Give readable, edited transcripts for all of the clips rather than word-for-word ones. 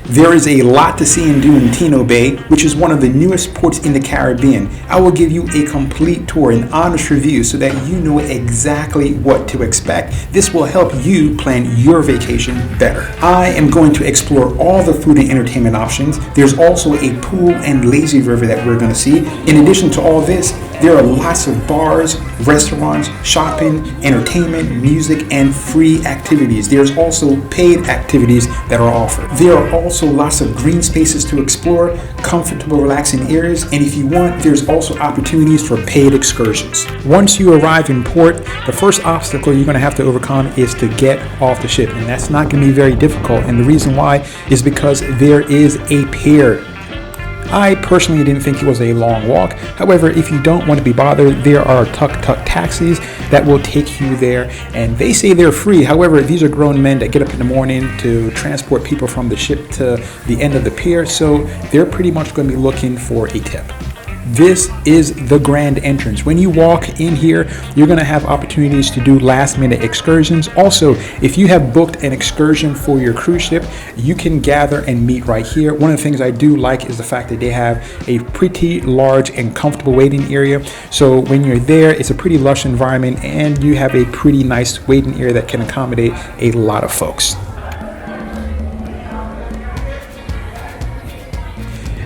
There is a lot to see and do in Taino Bay, which is one of the newest ports in the Caribbean. I will give you a complete tour and honest review so that you know exactly what to expect. This will help you plan your vacation better. I am going to explore all the food and entertainment options. There's also a pool and lazy river that we're going to see. In addition to all this, there are lots of bars, restaurants, shopping, entertainment, music, and free activities. There's also paid activities that are offered. There are also lots of green spaces to explore, comfortable, relaxing areas, and if you want, there's also opportunities for paid excursions. Once you arrive in port, the first obstacle you're going to have to overcome is to get off the ship, and that's not going to be very difficult, and the reason why is because there is a pier. I personally didn't think it was a long walk. However, if you don't want to be bothered, there are tuk-tuk taxis that will take you there, and they say they're free. However, these are grown men that get up in the morning to transport people from the ship to the end of the pier, so they're pretty much going to be looking for a tip. This is the grand entrance. When you walk in here, you're going to have opportunities to do last minute excursions. Also, if you have booked an excursion for your cruise ship, you can gather and meet right here. One of the things I do like is the fact that they have a pretty large and comfortable waiting area. So when you're there, it's a pretty lush environment and you have a pretty nice waiting area that can accommodate a lot of folks.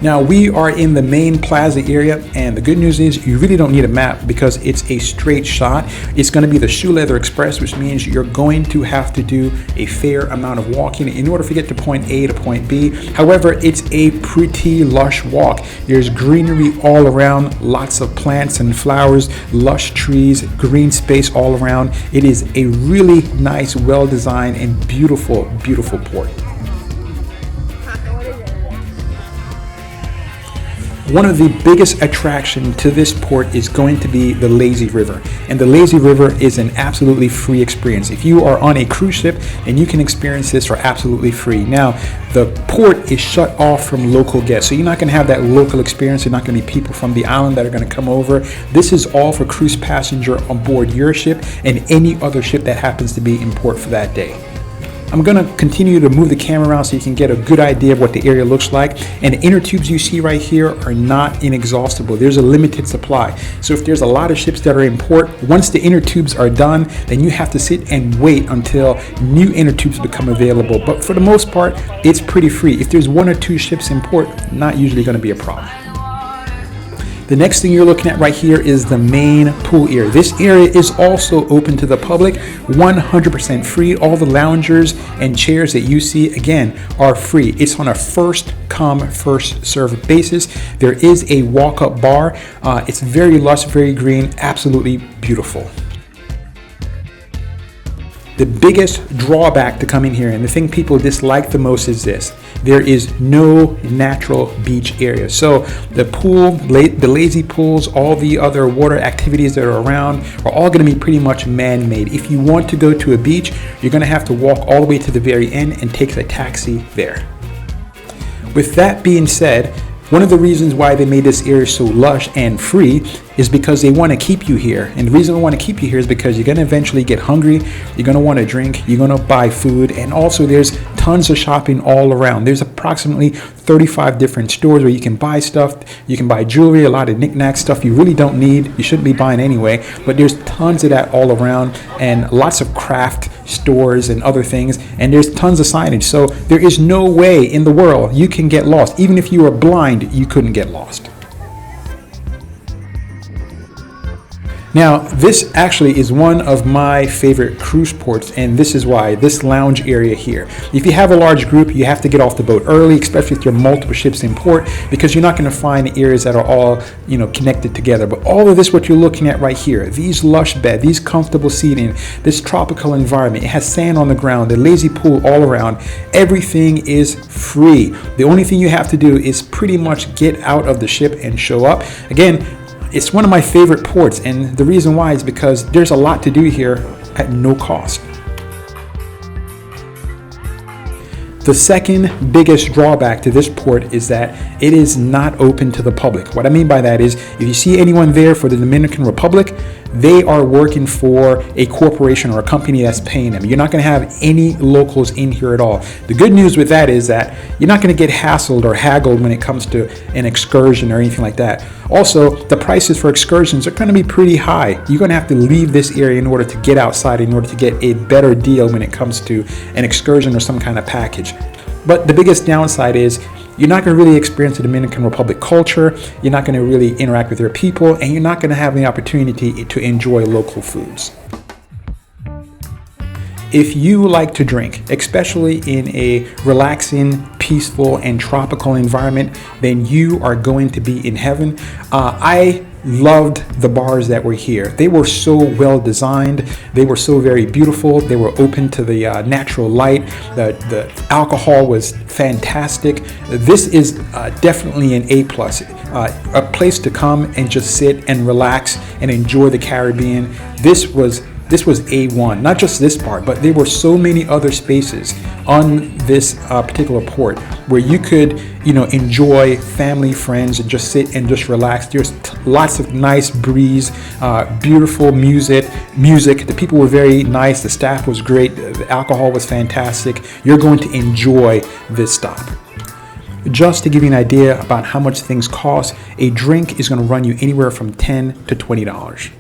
Now we are in the main plaza area, and the good news is you really don't need a map because it's a straight shot. It's going to be the Shoe Leather Express, which means you're going to have to do a fair amount of walking in order to get to point A to point B. However, it's a pretty lush walk. There's greenery all around, lots of plants and flowers, lush trees, green space all around. It is a really nice, well-designed and beautiful, beautiful port. One of the biggest attractions to this port is going to be the lazy river, and the lazy river is an absolutely free experience. If you are on a cruise ship, and you can experience this for absolutely free. Now, the port is shut off from local guests, so you're not going to have that local experience. There's not going to be people from the island that are going to come over. This is all for cruise passenger on board your ship and any other ship that happens to be in port for that day. I'm going to continue to move the camera around so you can get a good idea of what the area looks like. And the inner tubes you see right here are not inexhaustible. There's a limited supply. So if there's a lot of ships that are in port, once the inner tubes are done, then you have to sit and wait until new inner tubes become available. But for the most part, it's pretty free. If there's one or two ships in port, not usually going to be a problem. The next thing you're looking at right here is the main pool area. This area is also open to the public, 100% free. All the loungers and chairs that you see, again, are free. It's on a first come, first served basis. There is a walk-up bar. It's very lush, very green, absolutely beautiful. The biggest drawback to coming here, and the thing people dislike the most, is this: there is no natural beach area. So the pool, the lazy pools, all the other water activities that are around are all going to be pretty much man-made. If you want to go to a beach, you're going to have to walk all the way to the very end and take a taxi there. With that being said, one of the reasons why they made this area so lush and free is because they want to keep you here. And the reason they want to keep you here is because you're going to eventually get hungry, you're going to want to drink, you're going to buy food, and also there's tons of shopping all around. There's approximately 35 different stores where you can buy stuff. You can buy jewelry, a lot of knickknacks, stuff you really don't need, you shouldn't be buying anyway, but there's tons of that all around, and lots of craft stores and other things, and there's tons of signage. So there is no way in the world you can get lost. Even if you were blind, you couldn't get lost. Now, this actually is one of my favorite cruise ports, and this is why. This lounge area here. If you have a large group, you have to get off the boat early, especially if there are multiple ships in port, because you're not going to find areas that are all, connected together. But all of this, what you're looking at right here, these lush beds, these comfortable seating, this tropical environment, it has sand on the ground, the lazy pool all around, everything is free. The only thing you have to do is pretty much get out of the ship and show up. Again, it's one of my favorite ports, and the reason why is because there's a lot to do here at no cost. The second biggest drawback to this port is that it is not open to the public. What I mean by that is, if you see anyone there for the Dominican Republic, they are working for a corporation or a company that's paying them. You're not going to have any locals in here at all. The good news with that is that you're not going to get hassled or haggled when it comes to an excursion or anything like that. Also, the prices for excursions are going to be pretty high. You're going to have to leave this area in order to get outside, in order to get a better deal when it comes to an excursion or some kind of package. But the biggest downside is you're not going to really experience the Dominican Republic culture, you're not going to really interact with their people, and you're not going to have the opportunity to enjoy local foods. If you like to drink, especially in a relaxing, peaceful, and tropical environment, then you are going to be in heaven. I loved the bars that were here. They were so well designed. They were so very beautiful. They were open to the natural light. The alcohol was fantastic. This is definitely an A+. A place to come and just sit and relax and enjoy the Caribbean. This was A1, not just this part, but there were so many other spaces on this particular port where you could, enjoy family, friends, and just sit and just relax. There's lots of nice breeze, beautiful music. The people were very nice. The staff was great. The alcohol was fantastic. You're going to enjoy this stop. Just to give you an idea about how much things cost, a drink is going to run you anywhere from $10 to $20.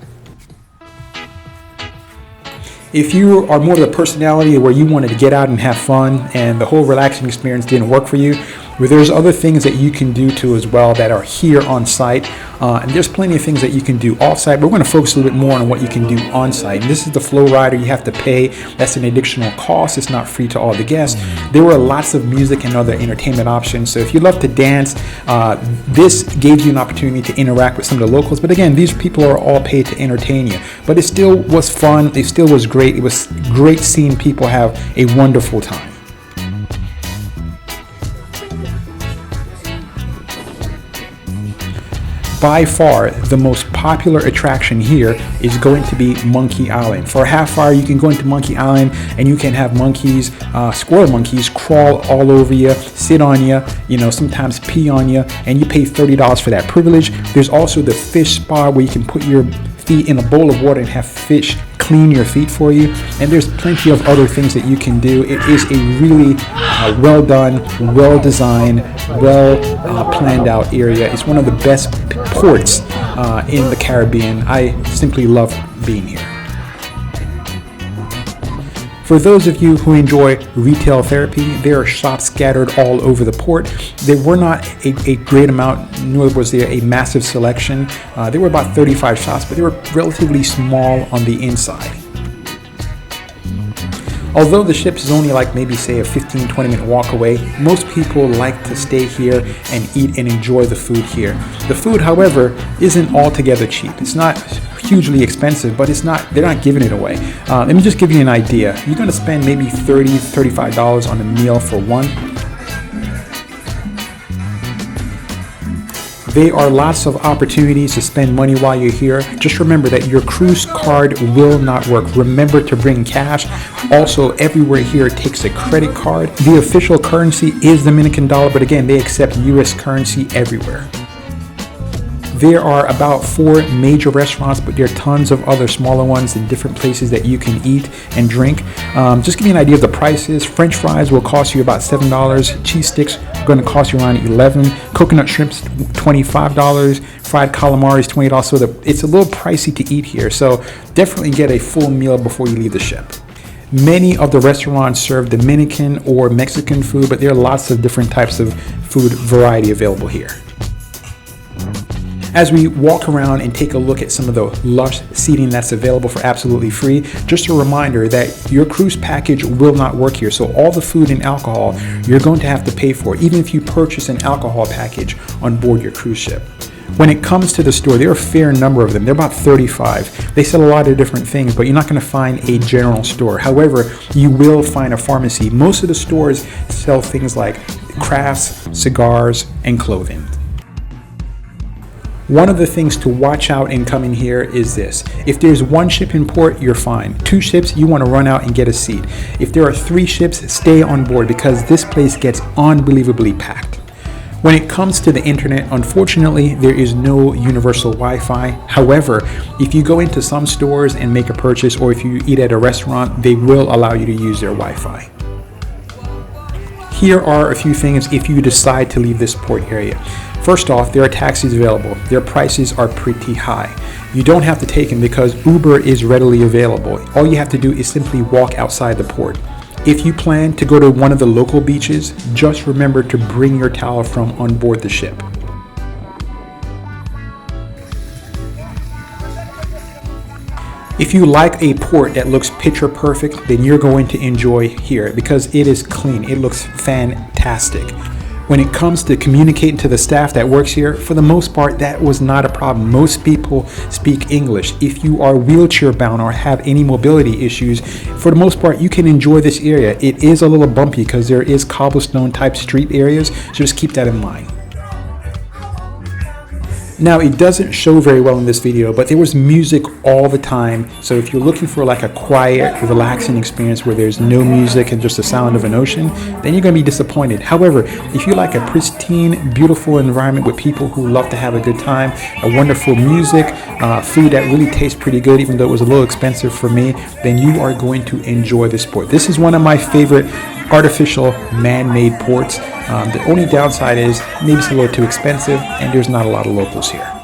If you are more of the personality where you wanted to get out and have fun and the whole relaxing experience didn't work for you, well, there's other things that you can do too as well that are here on site. And there's plenty of things that you can do off site, but we're going to focus a little bit more on what you can do on site. And this is the flow rider. You have to pay. That's an additional cost. It's not free to all the guests. There were lots of music and other entertainment options. So if you love to dance, this gave you an opportunity to interact with some of the locals. But again, these people are all paid to entertain you. But it still was fun. It still was great. It was great seeing people have a wonderful time. By far, the most popular attraction here is going to be Monkey Island. For a half hour, you can go into Monkey Island and you can have monkeys, squirrel monkeys, crawl all over you, sit on you, sometimes pee on you, and you pay $30 for that privilege. There's also the fish spa where you can put your feet in a bowl of water and have fish clean your feet for you. And there's plenty of other things that you can do. It is a really well done, well designed, well planned out area. It's one of the best ports in the Caribbean. I simply love being here. For those of you who enjoy retail therapy, there are shops scattered all over the port. There were not a great amount, nor was there a massive selection. There were about 35 shops, but they were relatively small on the inside. Although the ship is only like maybe say a 15-20 minute walk away, most people like to stay here and eat and enjoy the food here. The food, however, isn't altogether cheap. It's not hugely expensive, but they're not giving it away. Let me just give you an idea. You're going to spend maybe $30, $35 on a meal for one. There are lots of opportunities to spend money while you're here. Just remember that your cruise card will not work. Remember to bring cash. Also, everywhere here takes a credit card. The official currency is Dominican dollar, but again, they accept US currency everywhere. There are about 4 major restaurants, but there are tons of other smaller ones in different places that you can eat and drink. Just give you an idea of the prices. French fries will cost you about $7. Cheese sticks are going to cost you around $11. Coconut shrimps, $25. Fried calamari is $20. So it's a little pricey to eat here. So definitely get a full meal before you leave the ship. Many of the restaurants serve Dominican or Mexican food, but there are lots of different types of food variety available here. As we walk around and take a look at some of the lush seating that's available for absolutely free, just a reminder that your cruise package will not work here. So all the food and alcohol you're going to have to pay for, even if you purchase an alcohol package on board your cruise ship. When it comes to the store, there are a fair number of them. There are about 35. They sell a lot of different things, but you're not going to find a general store. However, you will find a pharmacy. Most of the stores sell things like crafts, cigars, and clothing. One of the things to watch out in coming here is this. If there's 1 ship in port, you're fine. 2 ships, you want to run out and get a seat. If there are 3 ships, stay on board because this place gets unbelievably packed. When it comes to the internet, unfortunately, there is no universal Wi-Fi. However, if you go into some stores and make a purchase, or if you eat at a restaurant, they will allow you to use their Wi-Fi. Here are a few things if you decide to leave this port area. First off, there are taxis available. Their prices are pretty high. You don't have to take them because Uber is readily available. All you have to do is simply walk outside the port. If you plan to go to one of the local beaches, just remember to bring your towel from on board the ship. If you like a port that looks picture perfect, then you're going to enjoy here because it is clean. It looks fantastic. When it comes to communicating to the staff that works here, for the most part, that was not a problem. Most people speak English. If you are wheelchair bound or have any mobility issues, for the most part, you can enjoy this area. It is a little bumpy because there is cobblestone type street areas, so just keep that in mind. Now, it doesn't show very well in this video, but there was music all the time. So if you're looking for like a quiet, relaxing experience where there's no music and just the sound of an ocean, then you're going to be disappointed. However, if you like a pristine, beautiful environment with people who love to have a good time, a wonderful music, food that really tastes pretty good, even though it was a little expensive for me, then you are going to enjoy this port. This is one of my favorite artificial man-made ports. The only downside is maybe it's a little too expensive and there's not a lot of locals here.